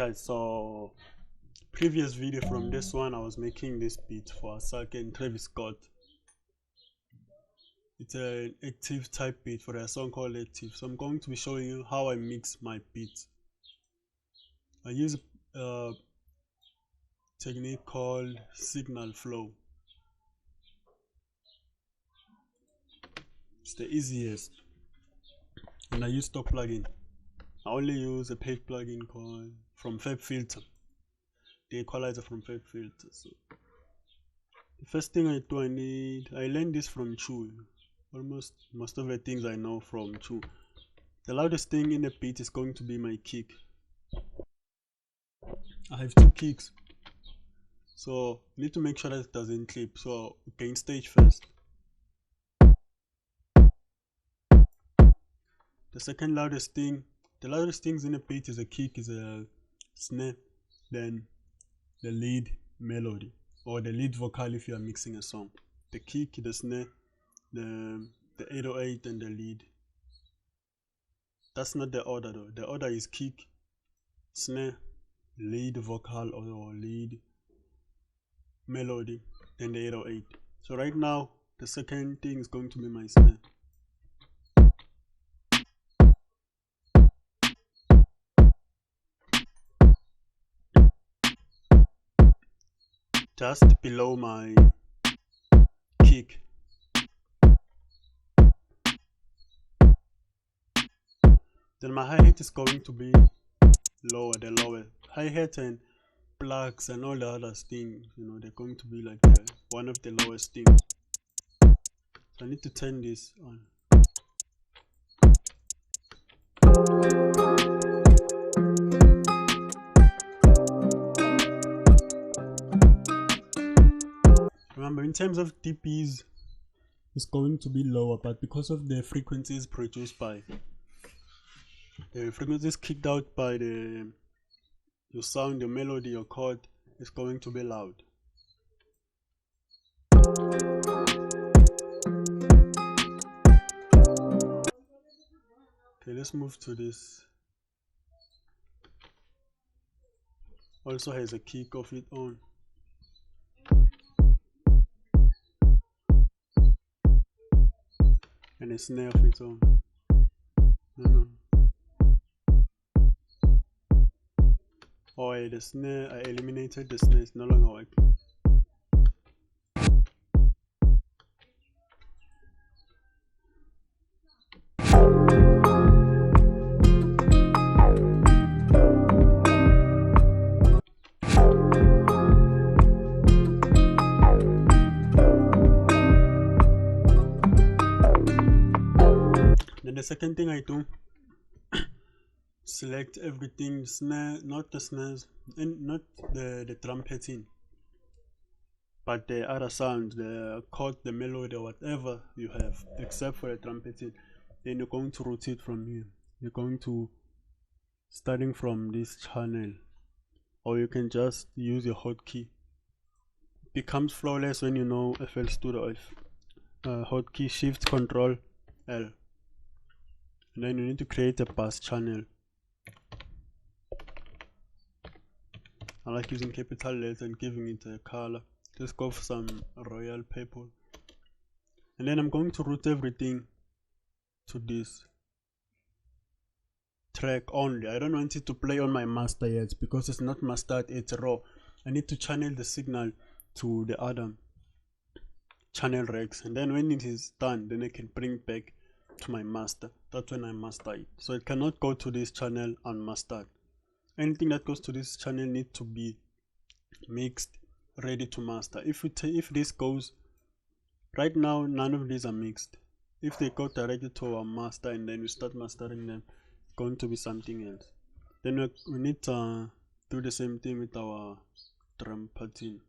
guys, so previous video from this one I was making this beat for Asake and Travis Scott. It's an active type beat for a song called Active. So I'm going to be showing you how I mix my beats. I use a technique called signal flow. It's the easiest, and I use stock plugin. I only use a paid plugin called from FabFilter, the equalizer from FabFilter. So the first thing I do, I learned this from Chu. Almost most of the things I know from Chu. The loudest thing in the beat is going to be my kick. I have two kicks, so you need to make sure that it doesn't clip. So gain stage first. The second loudest thing, the loudest things in a beat is a kick, is a snare, then the lead melody or the lead vocal if you are mixing a song. The kick, the snare, the 808 and the lead. That's not the order though. The order is kick, snare, lead vocal or lead melody, then the 808. So right now the second thing is going to be my snare. Just below my kick. Then my hi-hat is going to be lower, the lower hi-hat and plugs and all the other things, they're going to be like one of the lowest things. So I need to turn this on. Remember, in terms of dBs, it's going to be lower, but because of the frequencies produced by the frequencies kicked out by your sound, your melody, your chord, is going to be loud. Okay, let's move to this. Also has a kick of its own. And a snare of its own. Oh, yeah, the snare, I eliminated the snare, it's no longer working. Then the second thing I do, select everything, snare, not the snares, and not the trumpeting, but the other sound, the chord, the melody, or whatever you have, except for the trumpeting. Then you're going to rotate from here. You're going to, starting from this channel, or you can just use your hotkey. It becomes flawless when you know FL Studio hotkey Shift Control L. And then you need to create a bass channel. I like using capital letters and giving it a color. Just go for some royal purple. And then I'm going to route everything to this track only. I don't want it to play on my master yet because it's not mastered, it's raw. I need to channel the signal to the other channel regs, and then when it is done, then I can bring back to my master. That's when I master it. So it cannot go to this channel unmastered. Anything that goes to this channel needs to be mixed, ready to master. If this goes right now, none of these are mixed. If they go directly to our master and then we start mastering them, it's going to be something else. Then we need to do the same thing with our drum pattern.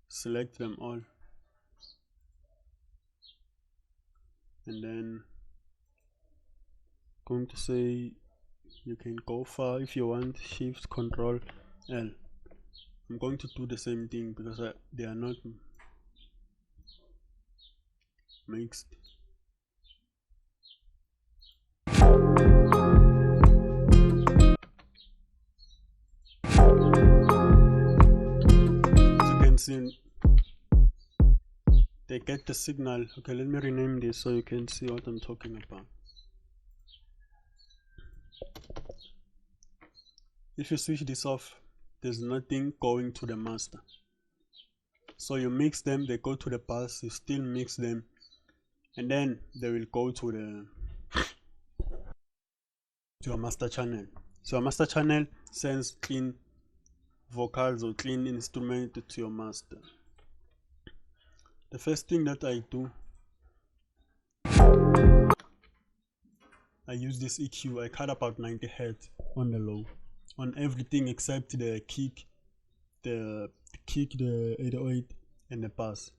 Select them all, and then going to say you can go far if you want, Shift Control L. I'm going to do the same thing because they are not mixed. see, they get the signal. Okay, let me rename this so you can see what I'm talking about. If you switch this off, there's nothing going to the master. So you mix them, they go to the bus, you still mix them, and then they will go to your master channel. So a master channel sends clean vocals or clean instrument to your master. The first thing that I do, I use this EQ. I cut about 90 Hz on the low, on everything except the kick, the 808 and the bass.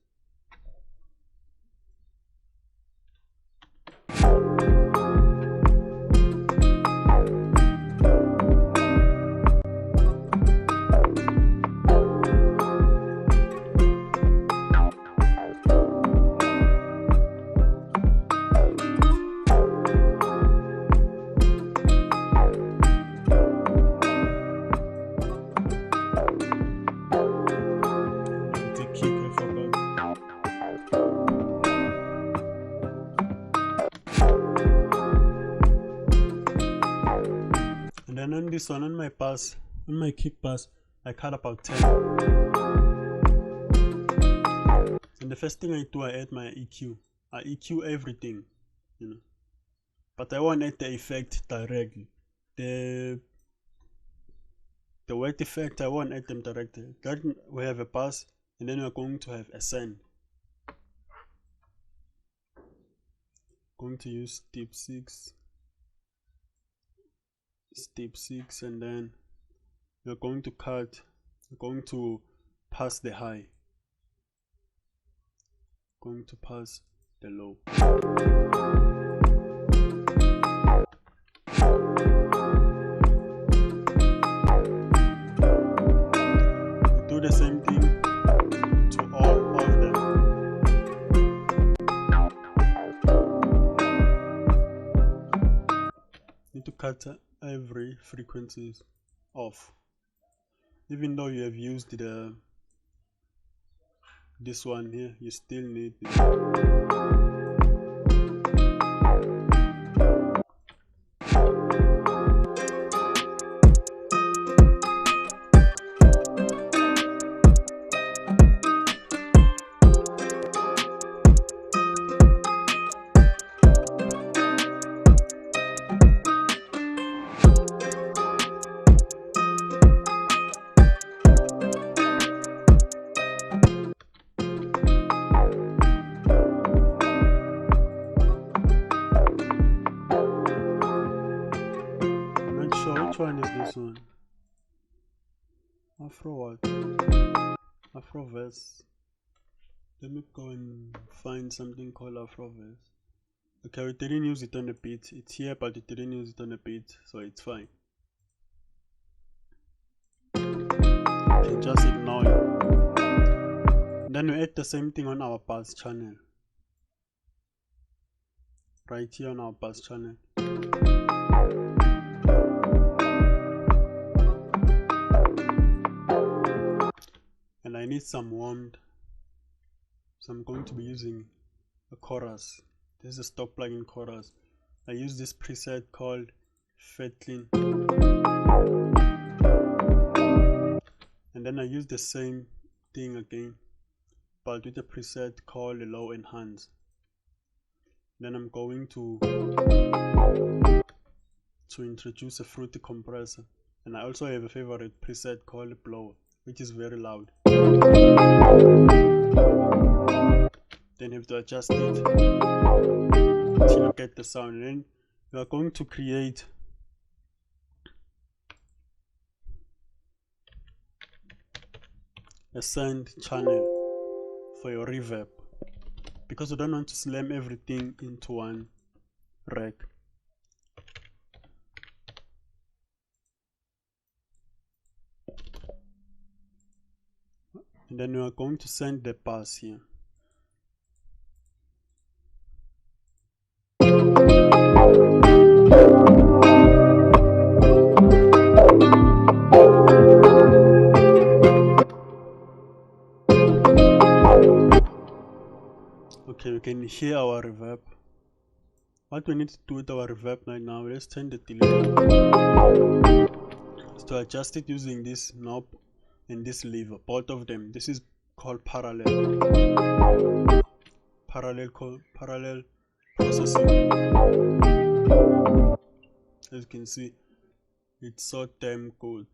And on this one, on my bass, on my kick bass, I cut about 10. And the first thing I do, I add my EQ. I EQ everything, you know. But I won't add the effect directly. The wet effect, I won't add them directly. Then we have a bass, and then we're going to have a send. Going to use step 6, and then we're going to pass the high, going to pass the low. We do the same thing to all of them. Need to cut every frequencies off, even though you have used this one here, you still need it. Which one is this one? Afro what? Afro verse. Let me go and find something called Afro verse. Okay, we didn't use it on the beat. It's here, but we didn't use it on the beat, so it's fine. You can just ignore it. Then we add the same thing on our bass channel. Right here on our bass channel. And I need some warmth, so I'm going to be using a chorus. This is a stock plugin chorus. I use this preset called Fat Clean, and then I use the same thing again, but with a preset called Low Enhance. Then I'm going to introduce a fruity compressor, and I also have a favorite preset called Blower, which is very loud. Then you have to adjust it till you get the sound. And then we are going to create a send channel for your reverb, because you don't want to slam everything into one rack. And then we are going to send the bass here. Okay, we can hear our reverb. What we need to do with our reverb right now, let's turn the delay. To adjust it using this knob and this lever, both of them. This is called parallel processing. As you can see, it's so damn good.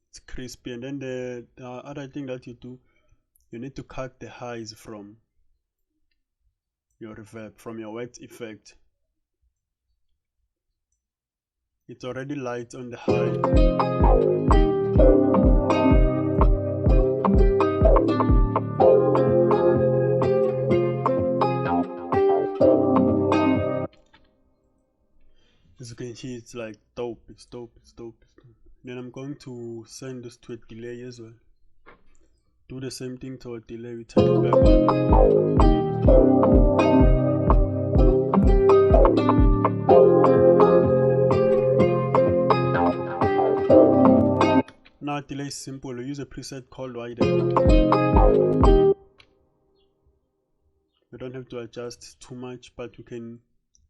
It's crispy. And then the other thing that you do, you need to cut the highs from your reverb, from your wet effect. It's already light on the high. As you can see, it's like dope. It's dope. Then I'm going to send this to a delay as well. Do the same thing to a delay. We turn it back on. Now delay is simple. We use a preset called widen. We don't have to adjust too much, but we can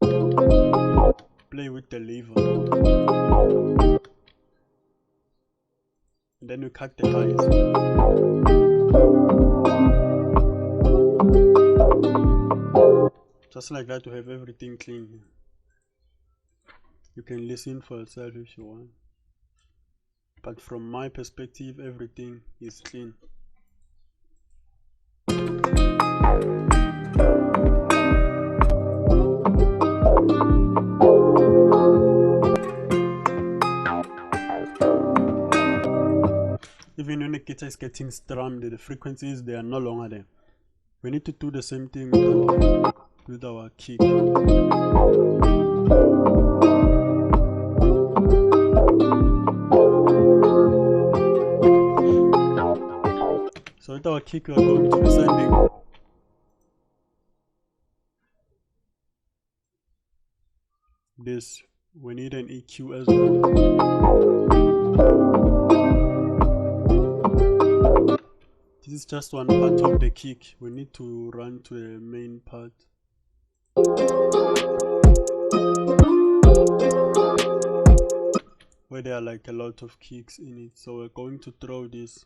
play with the lever. And then we cut the highs. Just like that, to have everything clean. You can listen for yourself if you want. But from my perspective, everything is clean. Even when the guitar is getting strummed, the frequencies, they are no longer there. We need to do the same thing with our kick. So with our kick, we are going to be sending this. We need an EQ as well. This is just one part of the kick. We need to run to the main part. Where there are like a lot of kicks in it. So we're going to throw this.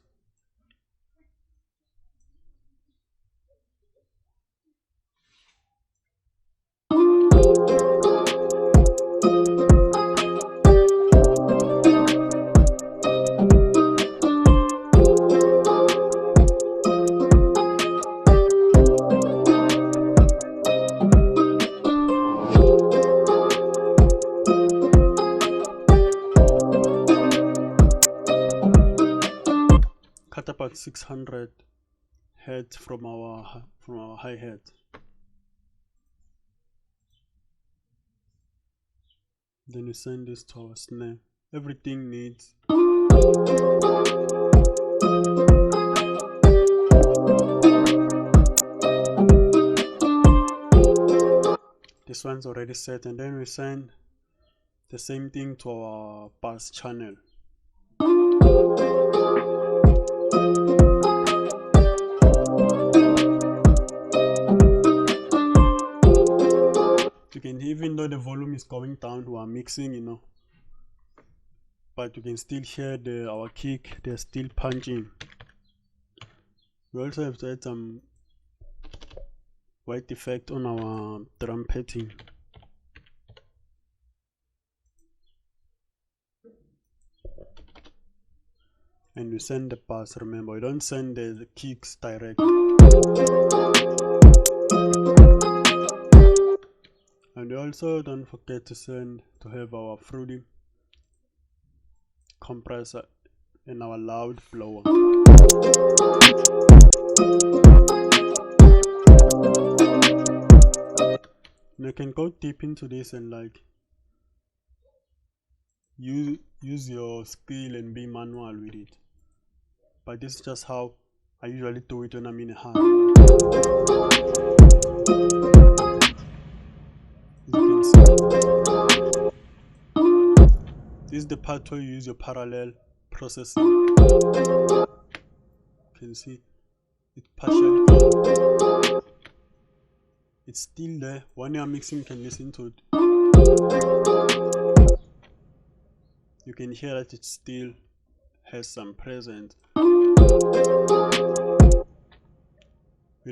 Cut about 600 hertz from our hi-hat. Then we send this to our snare. Everything needs this one's already set, and then we send the same thing to our bass channel. You can, even though the volume is going down, we are mixing, you know, but you can still hear our kick, they're still punching. We also have to add some white effect on our drum petting. And we send the bass. Remember, we don't send the kicks direct. And we also don't forget to have our fruity compressor and our loud blower. You can go deep into this and like use your skill and be manual with it. But this is just how I usually do it when I'm in a hurry. As you can see, this is the part where you use your parallel processing. You can see it partially gone. it's still there. When you are mixing, you can listen to it. You can hear that it still has some presence. We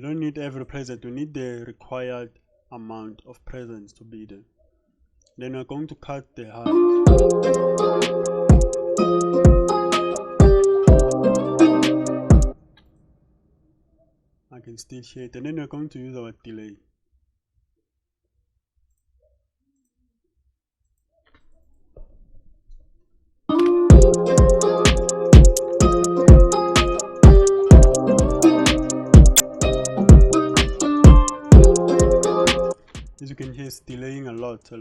don't need every present, we need the required amount of presence to be there. Then we're going to cut the highs. I can still hear it, and then we're going to use our delay. As you can hear, it's delaying a lot. Could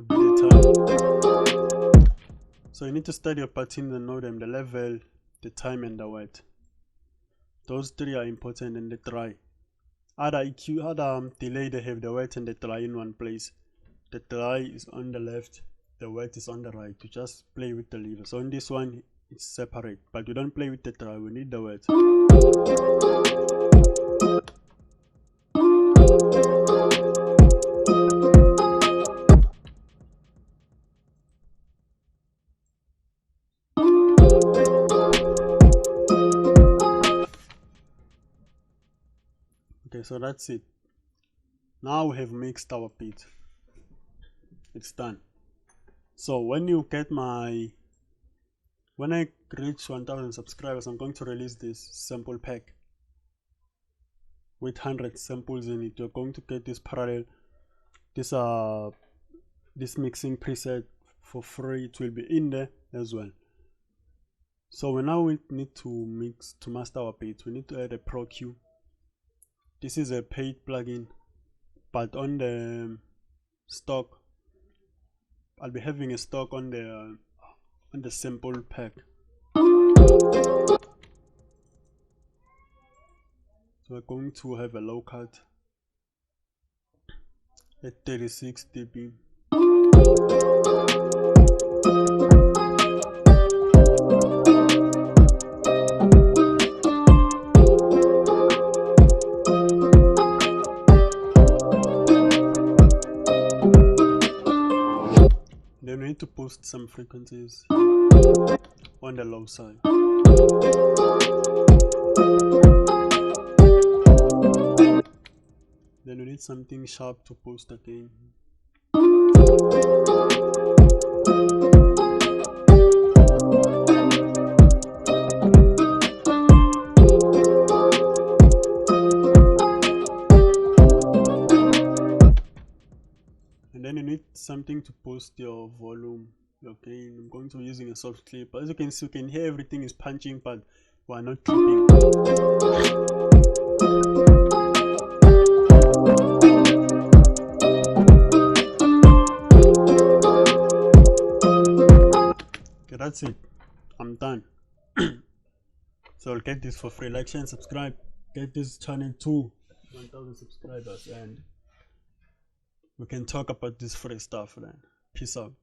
be the time. So you need to study your patterns and know them: the level, the time, and the wet. Those three are important, and the dry. Other EQ, other delay, they have the wet and the dry in one place. The dry is on the left, the wet is on the right. You just play with the lever. So in this one, it's separate, but we don't play with the dry, we need the wet. Okay, so that's it. Now we have mixed our beat. It's done. So when you get when I reach 1000 subscribers, I'm going to release this sample pack with 100 samples in it. You're going to get this parallel, this mixing preset for free. It will be in there as well. So we need to master our beats. We need to add a Pro Q. This is a paid plugin, but on the stock, I'll be having a stock on the sample pack. So we're going to have a low cut at 36 dB. Then we need to boost some frequencies on the low side. Then we need something sharp to boost again. And then you need something to boost your volume, your gain. I'm going to be using a soft clip. As you can see, you can hear everything is punching, but we're not clipping. Okay, that's it. I'm done. So I'll get this for free. Like, share, and subscribe. Get this channel to 1000 subscribers, and we can talk about this free stuff then. Peace out.